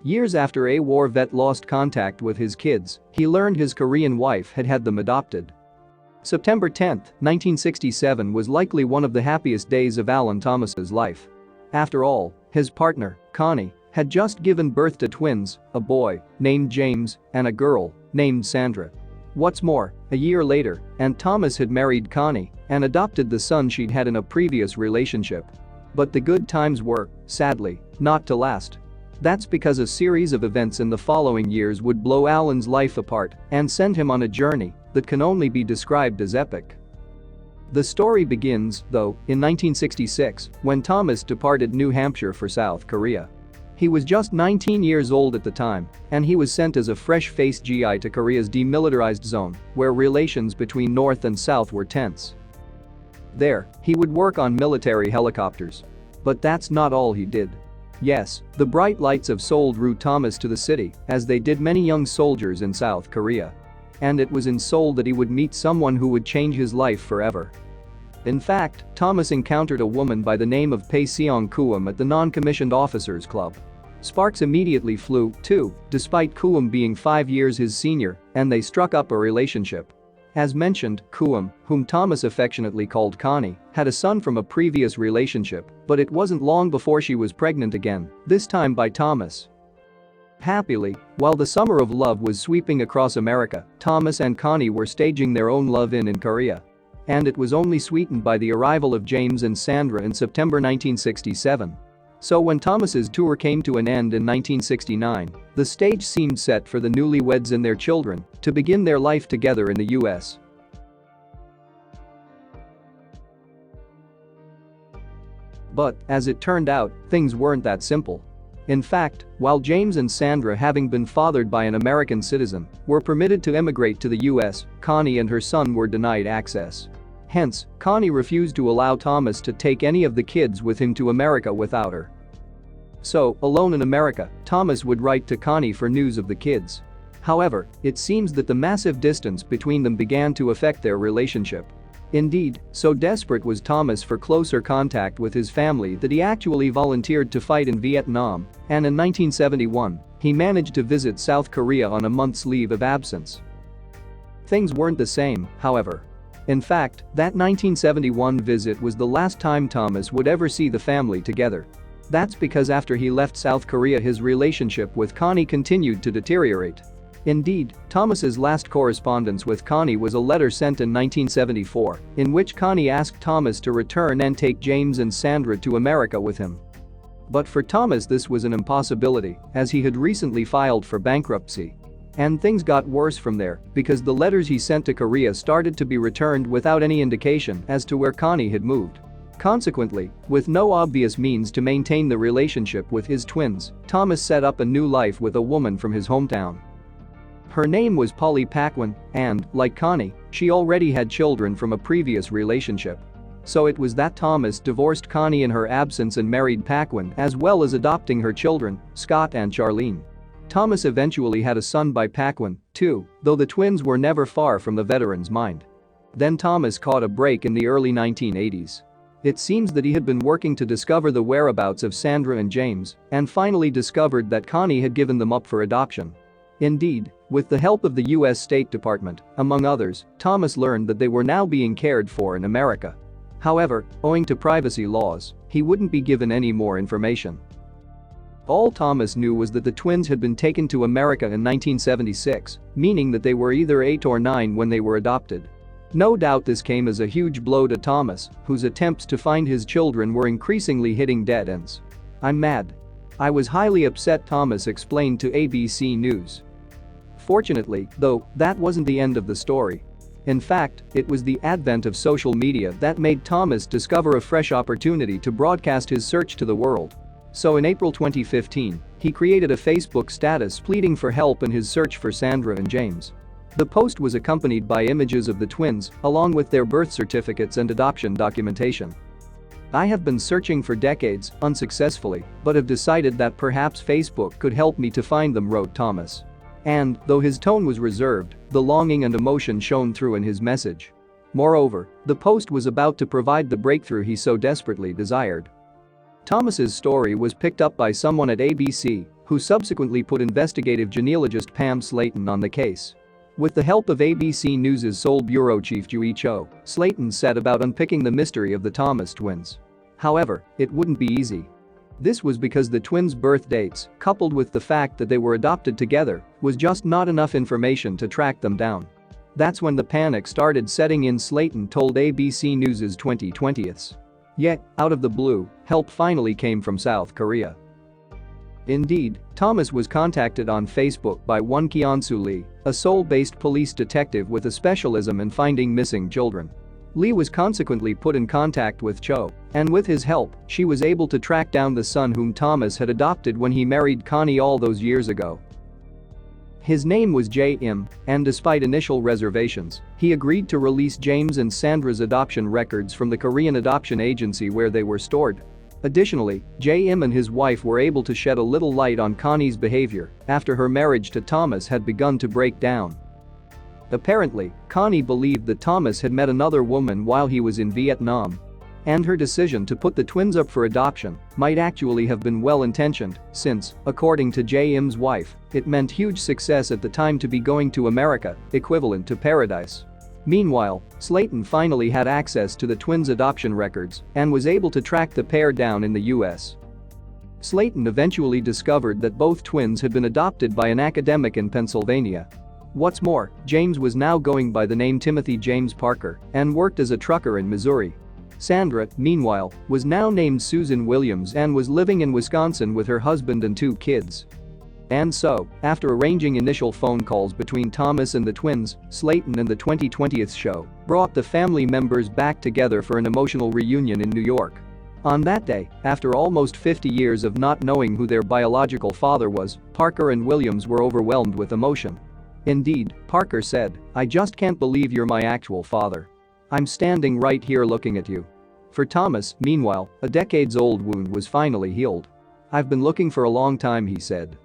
Years after a war vet lost contact with his kids, he learned his Korean wife had had them adopted. September 10, 1967 was likely one of the happiest days of Alan Thomas's life. After all, his partner, Connie, had just given birth to twins, a boy named James and a girl named Sandra. What's more, a year later, and Thomas had married Connie and adopted the son she'd had in a previous relationship. But the good times were, sadly, not to last. That's because a series of events in the following years would blow Alan's life apart and send him on a journey that can only be described as epic. The story begins, though, in 1966, when Thomas departed New Hampshire for South Korea. He was just 19 years old at the time, and he was sent as a fresh-faced GI to Korea's demilitarized zone, where relations between North and South were tense. There, he would work on military helicopters. But that's not all he did. Yes, the bright lights of Seoul drew Thomas to the city, as they did many young soldiers in South Korea. And it was in Seoul that he would meet someone who would change his life forever. In fact, Thomas encountered a woman by the name of Pae Seong-Kuum at the non-commissioned officers club. Sparks immediately flew, too, despite Kuum being 5 years his senior, and they struck up a relationship. As mentioned, Kuum, whom Thomas affectionately called Connie, had a son from a previous relationship, but it wasn't long before she was pregnant again, this time by Thomas. Happily, while the summer of love was sweeping across America, Thomas and Connie were staging their own love-in Korea. And it was only sweetened by the arrival of James and Sandra in September 1967. So when Thomas's tour came to an end in 1969, the stage seemed set for the newlyweds and their children to begin their life together in the US. But, as it turned out, things weren't that simple. In fact, while James and Sandra, having been fathered by an American citizen, were permitted to emigrate to the US, Connie and her son were denied access. Hence, Connie refused to allow Thomas to take any of the kids with him to America without her. So, alone in America, Thomas would write to Connie for news of the kids. However, it seems that the massive distance between them began to affect their relationship. Indeed, so desperate was Thomas for closer contact with his family that he actually volunteered to fight in Vietnam, and in 1971, he managed to visit South Korea on a month's leave of absence. Things weren't the same, however. In fact, that 1971 visit was the last time Thomas would ever see the family together. That's because after he left South Korea, his relationship with Connie continued to deteriorate. Indeed, Thomas's last correspondence with Connie was a letter sent in 1974, in which Connie asked Thomas to return and take James and Sandra to America with him. But for Thomas this was an impossibility, as he had recently filed for bankruptcy. And things got worse from there, because the letters he sent to Korea started to be returned without any indication as to where Connie had moved. Consequently, with no obvious means to maintain the relationship with his twins, Thomas set up a new life with a woman from his hometown. Her name was Polly Paquin, and, like Connie, she already had children from a previous relationship. So it was that Thomas divorced Connie in her absence and married Paquin, as well as adopting her children, Scott and Charlene. Thomas eventually had a son by Paquin, too, though the twins were never far from the veteran's mind. Then Thomas caught a break in the early 1980s. It seems that he had been working to discover the whereabouts of Sandra and James, and finally discovered that Connie had given them up for adoption. Indeed, with the help of the US State Department, among others, Thomas learned that they were now being cared for in America. However, owing to privacy laws, he wouldn't be given any more information. All Thomas knew was that the twins had been taken to America in 1976, meaning that they were either 8 or 9 when they were adopted. No doubt this came as a huge blow to Thomas, whose attempts to find his children were increasingly hitting dead ends. "I'm mad. I was highly upset," Thomas explained to ABC News. Fortunately, though, that wasn't the end of the story. In fact, it was the advent of social media that made Thomas discover a fresh opportunity to broadcast his search to the world. So in April 2015, he created a Facebook status pleading for help in his search for Sandra and James. The post was accompanied by images of the twins, along with their birth certificates and adoption documentation. "I have been searching for decades, unsuccessfully, but have decided that perhaps Facebook could help me to find them," wrote Thomas. And, though his tone was reserved, the longing and emotion shone through in his message. Moreover, the post was about to provide the breakthrough he so desperately desired. Thomas's story was picked up by someone at ABC, who subsequently put investigative genealogist Pam Slayton on the case. With the help of ABC News' Seoul bureau chief Jui Cho, Slayton set about unpicking the mystery of the Thomas twins. However, it wouldn't be easy. This was because the twins' birth dates, coupled with the fact that they were adopted together, was just not enough information to track them down. That's when the panic started setting in, Slayton told ABC News' 2020s. Yet, out of the blue, help finally came from South Korea. Indeed, Thomas was contacted on Facebook by one Kyun-soo Lee, a Seoul-based police detective with a specialism in finding missing children. Lee was consequently put in contact with Cho, and with his help, she was able to track down the son whom Thomas had adopted when he married Connie all those years ago. His name was Jae-im, and despite initial reservations, he agreed to release James and Sandra's adoption records from the Korean adoption agency where they were stored. Additionally, Jae-im and his wife were able to shed a little light on Connie's behavior after her marriage to Thomas had begun to break down. Apparently, Connie believed that Thomas had met another woman while he was in Vietnam. And her decision to put the twins up for adoption might actually have been well-intentioned, since, according to Jae-im's wife, it meant huge success at the time to be going to America, equivalent to paradise. Meanwhile, Slayton finally had access to the twins' adoption records and was able to track the pair down in the US. Slayton eventually discovered that both twins had been adopted by an academic in Pennsylvania. What's more, James was now going by the name Timothy James Parker and worked as a trucker in Missouri. Sandra, meanwhile, was now named Susan Williams and was living in Wisconsin with her husband and 2 kids. And so, after arranging initial phone calls between Thomas and the twins, Slayton and the 2020th show brought the family members back together for an emotional reunion in New York. On that day, after almost 50 years of not knowing who their biological father was, Parker and Williams were overwhelmed with emotion. Indeed, Parker said, "I just can't believe you're my actual father. I'm standing right here looking at you." For Thomas, meanwhile, a decades-old wound was finally healed. "I've been looking for a long time," he said.